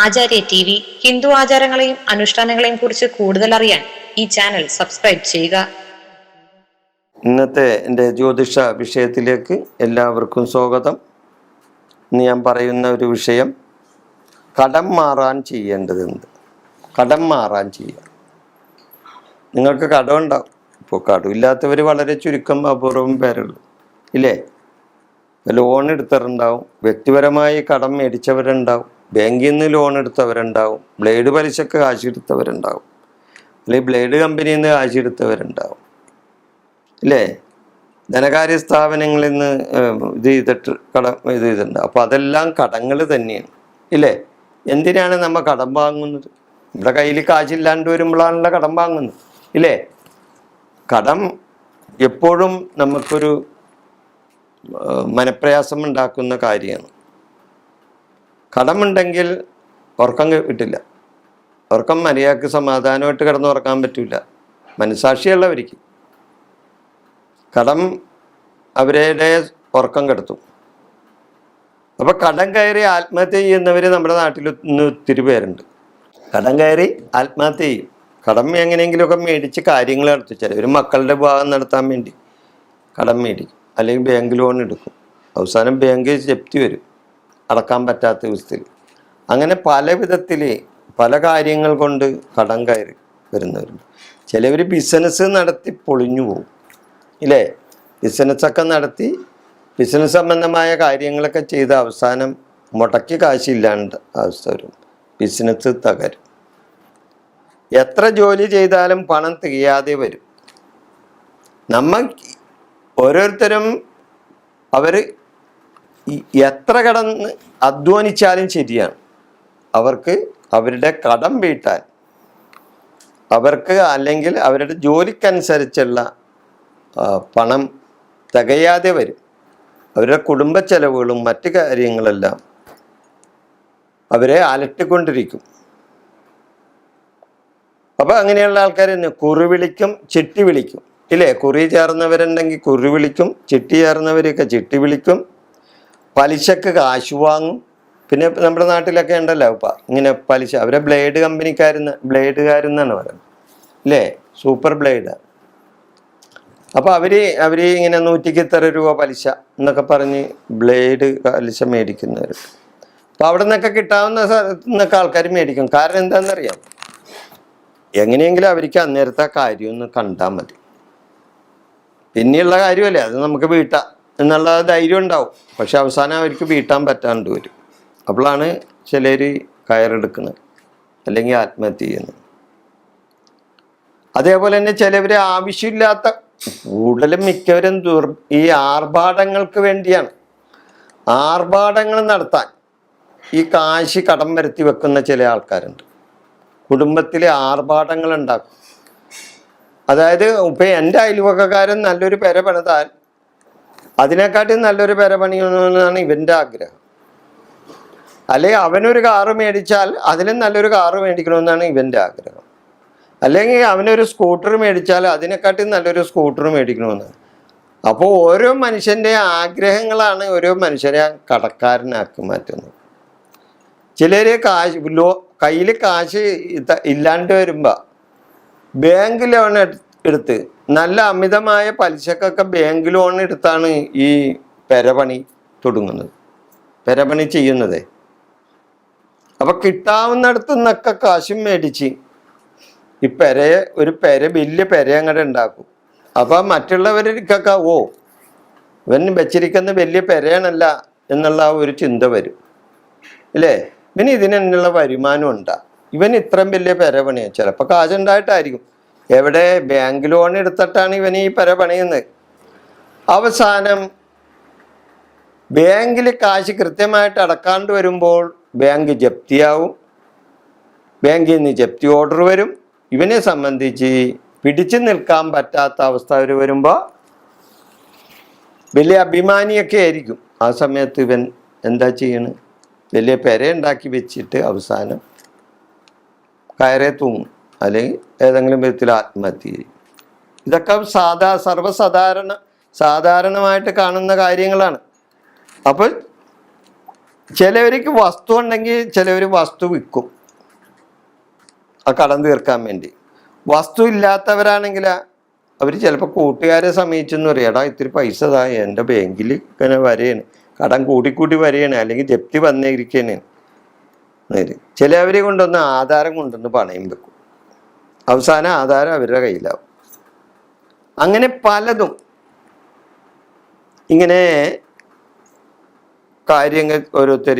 ആചാര്യ T V Hindu ആചാരങ്ങളെയും അനുഷ്ഠാനങ്ങളെയും കുറിച്ച് കൂടുതൽ അറിയാൻ ഈ ചാനൽ സബ്സ്ക്രൈബ് ചെയ്യുക. ഇന്നത്തെ എൻ്റെ ജ്യോതിഷ വിഷയത്തിലേക്ക് എല്ലാവർക്കും സ്വാഗതം. ഇന്ന് ഞാൻ പറയുന്ന ഒരു വിഷയം, കടം മാറാൻ ചെയ്യേണ്ടതുണ്ട്. കടം മാറാൻ ചെയ്യുക. നിങ്ങൾക്ക് കടം ഉണ്ടാവും. ഇപ്പോൾ കടമില്ലാത്തവർ വളരെ ചുരുക്കം അപൂർവം പേരുള്ളൂ, ഇല്ലേ? ലോൺ എടുത്തവരുണ്ടാവും, വ്യക്തിപരമായി കടം മേടിച്ചവരുണ്ടാവും, ബാങ്കിൽ നിന്ന് ലോൺ എടുത്തവരുണ്ടാവും, ബ്ലേഡ് പലിശക്ക് കാശ് എടുത്തവരുണ്ടാവും, അല്ലെങ്കിൽ ബ്ലേഡ് കമ്പനിയിൽ നിന്ന് കാശ് എടുത്തവരുണ്ടാവും, ഇല്ലേ? ധനകാര്യ സ്ഥാപനങ്ങളിൽ നിന്ന് ഇത് ചെയ്തിട്ടുണ്ട്. അപ്പോൾ അതെല്ലാം കടങ്ങൾ തന്നെയാണ്, ഇല്ലേ? എന്തിനാണ് നമ്മൾ കടം വാങ്ങുന്നത്? നമ്മുടെ കയ്യിൽ കാശില്ലാണ്ട് വരുമ്പോഴാണല്ലോ കടം വാങ്ങുന്നത്, ഇല്ലേ? കടം എപ്പോഴും നമുക്കൊരു മനപ്രയാസം ഉണ്ടാക്കുന്ന കാര്യമാണ്. കടമുണ്ടെങ്കിൽ ഉറക്കം കിട്ടില്ല. ഉറക്കം മര്യാദക്ക് സമാധാനമായിട്ട് കിടന്നുറക്കാൻ പറ്റില്ല. മനസാക്ഷിയുള്ളവർക്ക് കടം അവരുടെ ഉറക്കം കെടുത്തും. അപ്പോൾ കടം കയറി ആത്മഹത്യ ചെയ്യുന്നവർ നമ്മുടെ നാട്ടിൽ ഒത്തിരി പേരുണ്ട്. കടം കയറി ആത്മഹത്യ ചെയ്യും. കടം എങ്ങനെയെങ്കിലുമൊക്കെ മേടിച്ച് കാര്യങ്ങൾ നടത്തും. ചിലവർ മക്കളുടെ വിവാഹം നടത്താൻ വേണ്ടി കടം മേടിക്കും, അല്ലെങ്കിൽ ബാങ്ക് ലോൺ എടുക്കും. അവസാനം ബാങ്ക് ജപ്തി വരും, അടക്കാൻ പറ്റാത്ത അവസ്ഥയിൽ. അങ്ങനെ പല വിധത്തിൽ പല കാര്യങ്ങൾ കൊണ്ട് കടം കയറി വരുന്നവരുണ്ട്. ചിലവർ ബിസിനസ് നടത്തി പൊളിഞ്ഞു പോകും, ഇല്ലേ? ബിസിനസ്സൊക്കെ നടത്തി ബിസിനസ് സംബന്ധമായ കാര്യങ്ങളൊക്കെ ചെയ്ത് അവസാനം മുടക്കി കാശില്ലാണ്ട് അവസ്ഥ വരും, ബിസിനസ് തകരും. എത്ര ജോലി ചെയ്താലും പണം തികയാതെ വരും. നമ്മൾ ഓരോരുത്തരും അവർ എത്ര കടന്ന് അധ്വാനിച്ചാലും ശരിയാണ്, അവർക്ക് അവരുടെ കടം വീട്ടാൻ, അവർക്ക് അല്ലെങ്കിൽ അവരുടെ ജോലിക്കനുസരിച്ചുള്ള പണം തികയാതെ വരും. അവരുടെ കുടുംബ ചെലവുകളും മറ്റു കാര്യങ്ങളെല്ലാം അവരെ അലട്ടിക്കൊണ്ടിരിക്കും. അപ്പോൾ അങ്ങനെയുള്ള ആൾക്കാർ കുറി വിളിക്കും, ചിട്ടി വിളിക്കും, ഇല്ലേ? കുറി ചേർന്നവരുണ്ടെങ്കിൽ കുറി വിളിക്കും, ചിട്ടി ചേർന്നവരൊക്കെ ചിട്ടി വിളിക്കും, പലിശക്ക് കാശ് വാങ്ങും. പിന്നെ നമ്മുടെ നാട്ടിലൊക്കെ ഉണ്ടല്ലോ ഇപ്പം ഇങ്ങനെ പലിശ. അവരെ ബ്ലേഡുകാരെന്നാണ് പറയുന്നത്, ഇല്ലേ? Super blade. അപ്പോൾ അവർ ഇങ്ങനെ 100ക്ക് ഇത്ര രൂപ പലിശ എന്നൊക്കെ പറഞ്ഞ് ബ്ലേഡ് പലിശ മേടിക്കുന്നവർ. അപ്പോൾ അവിടെ നിന്നൊക്കെ കിട്ടാവുന്ന സ്ഥലത്ത് നിന്നൊക്കെ ആൾക്കാർ മേടിക്കും. കാരണം എന്താണെന്നറിയാം, എങ്ങനെയെങ്കിലും അവർക്ക് അന്നേരത്തെ കാര്യം ഒന്ന് കണ്ടാൽ മതി. പിന്നെയുള്ള കാര്യമല്ലേ, അത് നമുക്ക് വീട്ടാം എന്നുള്ള ധൈര്യം ഉണ്ടാവും. പക്ഷെ അവസാനം അവർക്ക് വീട്ടാൻ പറ്റാണ്ട് വരും. അപ്പോഴാണ് ചിലർ കയറെടുക്കുന്നത്, അല്ലെങ്കിൽ ആത്മഹത്യ ചെയ്യുന്നത്. അതേപോലെ തന്നെ ചിലവർ ആവശ്യമില്ലാത്ത, കൂടുതലും മിക്കവരും ഈ ആർഭാടങ്ങൾക്ക് വേണ്ടിയാണ്. ആർഭാടങ്ങൾ നടത്താൻ ഈ കാശ് കടം വരുത്തി വെക്കുന്ന ചില ആൾക്കാരുണ്ട്. കുടുംബത്തിലെ ആർഭാടങ്ങൾ ഉണ്ടാക്കും. അതായത് ഇപ്പം എൻ്റെ അയൽവക്കക്കാരൻ നല്ലൊരു പെര പണിതാൽ അതിനെക്കാട്ടും നല്ലൊരു പെര പണിയണമെന്നാണ് ഇവൻ്റെ ആഗ്രഹം. അല്ലെങ്കിൽ അവനൊരു കാറ് മേടിച്ചാൽ അതിലും നല്ലൊരു കാറ് മേടിക്കണമെന്നാണ് ഇവൻ്റെ ആഗ്രഹം. അല്ലെങ്കിൽ അവനൊരു സ്കൂട്ടർ മേടിച്ചാൽ അതിനെക്കാട്ടും നല്ലൊരു സ്കൂട്ടർ മേടിക്കണമെന്നാണ്. അപ്പോൾ ഓരോ മനുഷ്യൻ്റെ ആഗ്രഹങ്ങളാണ് ഓരോ മനുഷ്യരെ കടക്കാരനാക്കി മാറ്റുന്നത്. ചിലർ കയ്യിൽ കാശ് ഇല്ലാണ്ട് വരുമ്പോൾ ബാങ്ക് ലോൺ എടുത്ത് നല്ല അമിതമായ പലിശക്കൊക്കെ ബാങ്ക് ലോൺ എടുത്താണ് ഈ പെരപണി തുടങ്ങുന്നത്, പെരപണി ചെയ്യുന്നത്. അപ്പം കിട്ടാവുന്നിടത്തു നിന്നൊക്കെ കാശും മേടിച്ച് ഈ വലിയ പെര അങ്ങോട്ട് ഉണ്ടാക്കും. അപ്പം മറ്റുള്ളവർക്കൊക്കെ ഇവൻ വെച്ചിരിക്കുന്ന വലിയ പെരയാണല്ല എന്നുള്ള ഒരു ചിന്ത വരും, ഇല്ലേ? ഇവന് ഇതിനുള്ള വരുമാനം ഉണ്ടാ, ഇവൻ ഇത്രയും വലിയ പെര പണിയാണ്. ചിലപ്പോൾ കാശുണ്ടായിട്ടായിരിക്കും. എവിടെ? ബാങ്ക് ലോൺ എടുത്തിട്ടാണ് ഇവൻ ഈ പെര പണിയുന്നത്. അവസാനം ബാങ്കിൽ കാശ് കൃത്യമായിട്ട് അടക്കാണ്ട് വരുമ്പോൾ ബാങ്ക് ജപ്തിയാവും. ബാങ്കിൽ നിന്ന് ജപ്തി ഓർഡർ വരും. ഇവനെ സംബന്ധിച്ച് പിടിച്ചു നിൽക്കാൻ പറ്റാത്ത അവസ്ഥ വരുമ്പോൾ വലിയ അഭിമാനിയൊക്കെ ആയിരിക്കും. ആ സമയത്ത് ഇവൻ എന്താ ചെയ്യണ്? വലിയ പെര ഉണ്ടാക്കി വെച്ചിട്ട് അവസാനം കയറേ തൂങ്ങും, അല്ലെങ്കിൽ ഏതെങ്കിലും വിധത്തിൽ ആത്മഹത്യ ചെയ്യും. ഇതൊക്കെ സാധാരണമായിട്ട് കാണുന്ന കാര്യങ്ങളാണ്. അപ്പോൾ ചിലവർക്ക് വസ്തു ഉണ്ടെങ്കിൽ ചിലവർ വസ്തു വിൽക്കും ആ കടം തീർക്കാൻ വേണ്ടി. വസ്തു ഇല്ലാത്തവരാണെങ്കിൽ അവർ ചിലപ്പോൾ കൂട്ടുകാരെ സമീപിച്ചെന്ന് പറയും, എടാ ഇത്തിരി പൈസ താ, എൻ്റെ ബാങ്കിൽ ഇങ്ങനെ വരെയാണ്, കടം കൂട്ടിക്കൂട്ടി വരികയാണ്, അല്ലെങ്കിൽ ജപ്തി വന്നിരിക്കുകയാണ്. ചിലവരെ കൊണ്ടൊന്ന് ആധാരം കൊണ്ടൊന്ന് പണയം വെക്കും, അവസാനം ആധാരം അവരുടെ കയ്യിലാവും. അങ്ങനെ പലതും ഇങ്ങനെ കാര്യങ്ങൾ ഓരോരുത്തർ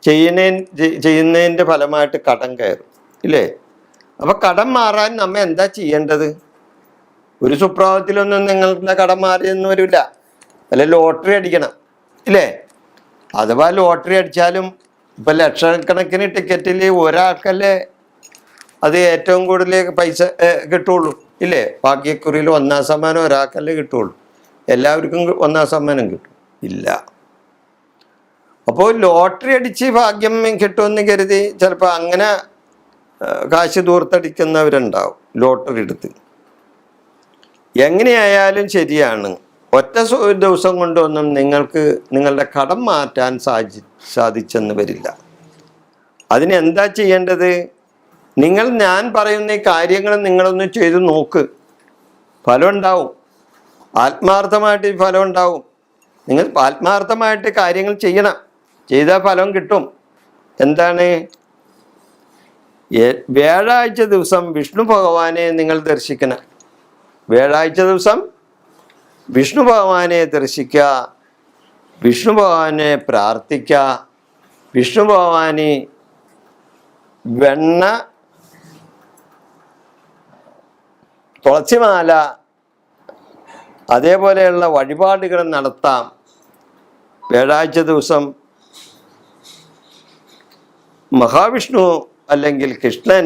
ചെയ്യുന്നതിൻ്റെ ഫലമായിട്ട് കടം കയറും ഇല്ലേ. അപ്പം കടം മാറാൻ നമ്മ എന്താ ചെയ്യേണ്ടത്? ഒരു സുപ്രഭാതത്തിലൊന്നും നിങ്ങളുടെ കടം മാറിയെന്ന് വരില്ല. അല്ല ലോട്ടറി അടിക്കണം ഇല്ലേ. അഥവാ ലോട്ടറി അടിച്ചാലും ഇപ്പം ലക്ഷക്കണക്കിന് ടിക്കറ്റിൽ ഒരാൾക്കല്ലേ അത് ഏറ്റവും കൂടുതൽ പൈസ കിട്ടുള്ളൂ ഇല്ലേ. ഭാഗ്യക്കുറിയിൽ 1-ാം സമ്മാനം ഒരാൾക്കല്ലേ കിട്ടുള്ളൂ, എല്ലാവർക്കും 1-ാം സമ്മാനം കിട്ടും ഇല്ല. അപ്പോൾ ലോട്ടറി അടിച്ച് ഭാഗ്യം കിട്ടുമെന്ന് കരുതി ചിലപ്പോൾ അങ്ങനെ കാശ് ദൂർത്തടിക്കുന്നവരുണ്ടാവും ലോട്ടറി എടുത്ത്. എങ്ങനെയായാലും ശരിയാണ്, ഒറ്റ ദിവസം കൊണ്ടൊന്നും നിങ്ങൾക്ക് നിങ്ങളുടെ കടം മാറ്റാൻ സാധിച്ചെന്ന് വരില്ല. അതിനെന്താ ചെയ്യേണ്ടത്? ഞാൻ പറയുന്ന ഈ കാര്യങ്ങൾ നിങ്ങളൊന്ന് ചെയ്ത് നോക്ക്, ഫലം ഉണ്ടാവും. ആത്മാർത്ഥമായിട്ട് ഈ ഫലം ഉണ്ടാവും. നിങ്ങൾ ആത്മാർത്ഥമായിട്ട് കാര്യങ്ങൾ ചെയ്യണം, ചെയ്താൽ ഫലം കിട്ടും. എന്താണ്? വ്യാഴാഴ്ച ദിവസം വിഷ്ണു ഭഗവാനെ നിങ്ങൾ ദർശിക്കണം. വ്യാഴാഴ്ച ദിവസം വിഷ്ണു ഭഗവാനെ ദർശിക്കുക, വിഷ്ണു ഭഗവാനെ പ്രാർത്ഥിക്കുക, വിഷ്ണു ഭഗവാന് വെണ്ണ, തുളസിമാല അതേപോലെയുള്ള വഴിപാടുകൾ നടത്താം. വ്യാഴാഴ്ച ദിവസം മഹാവിഷ്ണു അല്ലെങ്കിൽ കൃഷ്ണൻ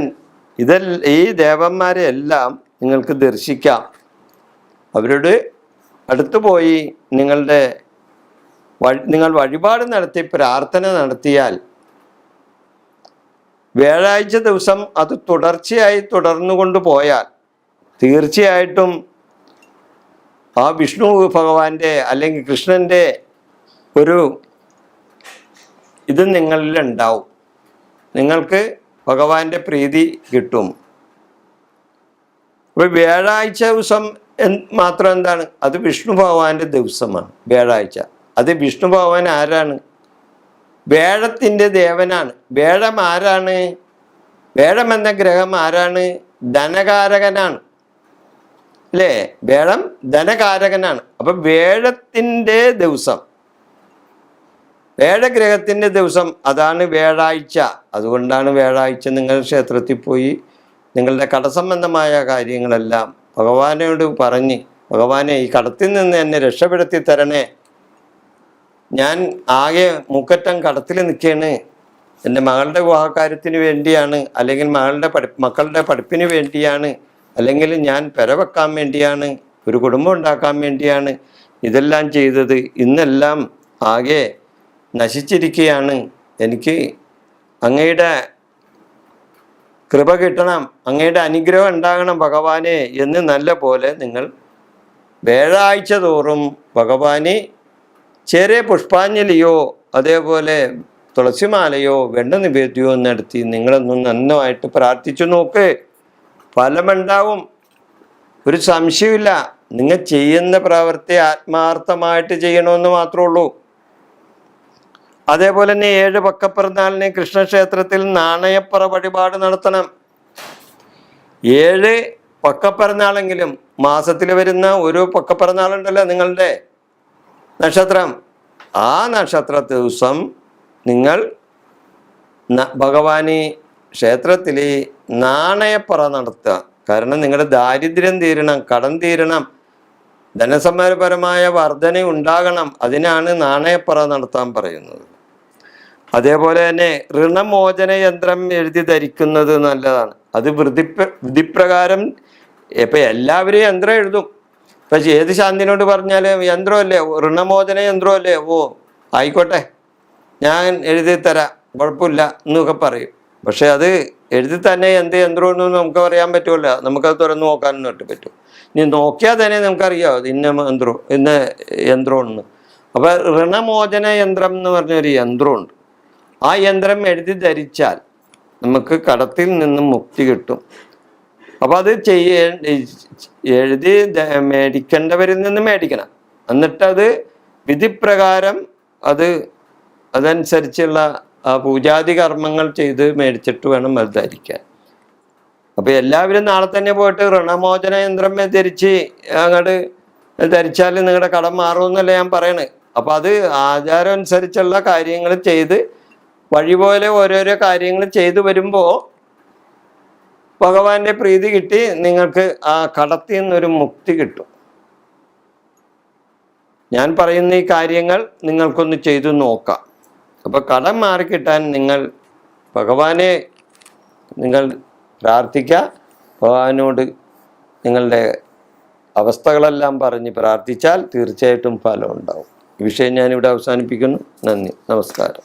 ഈ ദേവന്മാരെ എല്ലാം നിങ്ങൾക്ക് ദർശിക്കാം. അവരോട് അടുത്തു പോയി നിങ്ങൾ വഴിപാട് നടത്തി പ്രാർത്ഥന നടത്തിയാൽ വ്യാഴാഴ്ച ദിവസം അത് തുടർച്ചയായി തുടർന്നു കൊണ്ടുപോയാൽ തീർച്ചയായിട്ടും ആ വിഷ്ണു ഭഗവാന്റെ അല്ലെങ്കിൽ കൃഷ്ണൻ്റെ ഒരു ഇത് നിങ്ങളിലുണ്ടാവും. നിങ്ങൾക്ക് ഭഗവാന്റെ പ്രീതി കിട്ടും. അപ്പോൾ വ്യാഴാഴ്ച ദിവസം മാത്രം എന്താണ്? അത് വിഷ്ണു ഭഗവാന്റെ ദിവസമാണ് വ്യാഴാഴ്ച. അത് വിഷ്ണു ഭഗവാൻ ആരാണ്? വേഴത്തിൻ്റെ ദേവനാണ്. വേഴം ആരാണ്? വേഴം എന്ന ഗ്രഹം ആരാണ്? ധനകാരകനാണ് അല്ലേ. വേഴം ധനകാരകനാണ്. അപ്പം വേഴത്തിൻ്റെ ദിവസം, വേഴഗ്രഹത്തിൻ്റെ ദിവസം അതാണ് വ്യാഴാഴ്ച. അതുകൊണ്ടാണ് വ്യാഴാഴ്ച നിങ്ങൾ ക്ഷേത്രത്തിൽ പോയി നിങ്ങളുടെ കടസംബന്ധമായ കാര്യങ്ങളെല്ലാം ഭഗവാനോട് പറഞ്ഞ്, ഭഗവാനെ ഈ കടത്തിൽ നിന്ന് എന്നെ രക്ഷപ്പെടുത്തി തരണേ, ഞാൻ ആകെ മുക്കറ്റം കടത്തിൽ നിൽക്കുകയാണ്, എൻ്റെ മകളുടെ വിവാഹകാര്യത്തിന് വേണ്ടിയാണ്, അല്ലെങ്കിൽ മക്കളുടെ പഠിപ്പിന് വേണ്ടിയാണ്, അല്ലെങ്കിൽ ഞാൻ പെരവെക്കാൻ വേണ്ടിയാണ്, ഒരു കുടുംബം ഉണ്ടാക്കാൻ വേണ്ടിയാണ് ഇതെല്ലാം ചെയ്തത്. ഇന്നെല്ലാം ആകെ നശിച്ചിരിക്കുകയാണ്. എനിക്ക് അങ്ങയുടെ കൃപ കിട്ടണം, അങ്ങയുടെ അനുഗ്രഹം ഉണ്ടാകണം ഭഗവാനെ എന്ന് നല്ല പോലെ നിങ്ങൾ വ്യാഴാഴ്ച തോറും ഭഗവാനെ ചെറിയ പുഷ്പാഞ്ജലിയോ അതേപോലെ തുളസിമാലയോ വെണ്ണ നിവേദ്യമോ നടത്തി നിങ്ങളൊന്നും നന്നായിട്ട് പ്രാർത്ഥിച്ചു നോക്ക്, ഫലമുണ്ടാവും. ഒരു സംശയമില്ല. നിങ്ങൾ ചെയ്യുന്ന പ്രവൃത്തി ആത്മാർത്ഥമായിട്ട് ചെയ്യണമെന്ന് മാത്രമേ ഉള്ളൂ. അതേപോലെ തന്നെ 7 പക്കപ്പിറന്നാളിന് കൃഷ്ണക്ഷേത്രത്തിൽ നാണയപ്പറ വഴിപാട് നടത്തണം. 7 പക്കപ്പിറന്നാളെങ്കിലും മാസത്തിൽ വരുന്ന ഒരു പക്കപ്പിറന്നാളുണ്ടല്ലോ നിങ്ങളുടെ നക്ഷത്രം, ആ നക്ഷത്ര ദിവസം നിങ്ങൾ ഭഗവാന് ക്ഷേത്രത്തിൽ നാണയപ്പറ നടത്തുക. കാരണം നിങ്ങളുടെ ദാരിദ്ര്യം തീരണം, കടം തീരണം, ധനസമ്പരപരമായ വർധന ഉണ്ടാകണം. അതിനാണ് നാണയപ്പറ നടത്താൻ പറയുന്നത്. അതേപോലെ തന്നെ ഋണമോചന യന്ത്രം എഴുതി ധരിക്കുന്നത് നല്ലതാണ്. അത് വിധിപ്രകാരം ഇപ്പം എല്ലാവരും യന്ത്രം എഴുതും. പക്ഷെ ഏത് ശാന്തിനോട് പറഞ്ഞാലും യന്ത്രമല്ലേ, ഋണമോചന യന്ത്രമല്ലേ, ഓ ആയിക്കോട്ടെ ഞാൻ എഴുതി തരാം കുഴപ്പമില്ല എന്നൊക്കെ പറയും. പക്ഷെ അത് എഴുതി തന്നെ എന്ത് യന്ത്രമൊന്നും നമുക്ക് പറയാൻ പറ്റുമല്ല, നമുക്കത് തുറന്നു നോക്കാനൊന്നും പറ്റും. ഇനി നോക്കിയാൽ തന്നെ നമുക്കറിയാം ഇന്ന യന്ത്രമെന്ന്. അപ്പം ഋണമോചന യന്ത്രം എന്ന് പറഞ്ഞൊരു യന്ത്രമുണ്ട്. ആ യന്ത്രം എഴുതി ധരിച്ചാൽ നമുക്ക് കടത്തിൽ നിന്നും മുക്തി കിട്ടും. അപ്പൊ അത് എഴുതി മേടിക്കേണ്ടവരിൽ നിന്ന് മേടിക്കണം. എന്നിട്ടത് വിധിപ്രകാരം അതനുസരിച്ചുള്ള പൂജാതി കർമ്മങ്ങൾ ചെയ്ത് മേടിച്ചിട്ട് വേണം അത് ധരിക്കാൻ. അപ്പൊ എല്ലാവരും നാളെ തന്നെ പോയിട്ട് ഋണമോചന യന്ത്രം ധരിച്ച് അങ്ങോട്ട് ധരിച്ചാൽ നിങ്ങളുടെ കടം മാറുമെന്നല്ല ഞാൻ പറയണേ. അപ്പൊ അത് ആചാരം അനുസരിച്ചുള്ള കാര്യങ്ങൾ ചെയ്ത് വഴി പോലെ ഓരോരോ കാര്യങ്ങൾ ചെയ്തു വരുമ്പോൾ ഭഗവാന്റെ പ്രീതി കിട്ടി നിങ്ങൾക്ക് ആ കടത്തിൽ നിന്നൊരു മുക്തി കിട്ടും. ഞാൻ പറയുന്ന ഈ കാര്യങ്ങൾ നിങ്ങൾക്കൊന്ന് ചെയ്തു നോക്കാം. അപ്പൊ കടം മാറിക്കിട്ടാൻ നിങ്ങൾ ഭഗവാനെ പ്രാർത്ഥിക്കുക. ഭഗവാനോട് നിങ്ങളുടെ അവസ്ഥകളെല്ലാം പറഞ്ഞ് പ്രാർത്ഥിച്ചാൽ തീർച്ചയായിട്ടും ഫലം ഉണ്ടാവും. ഈ വിഷയം ഞാനിവിടെ അവസാനിപ്പിക്കുന്നു. നന്ദി, നമസ്കാരം.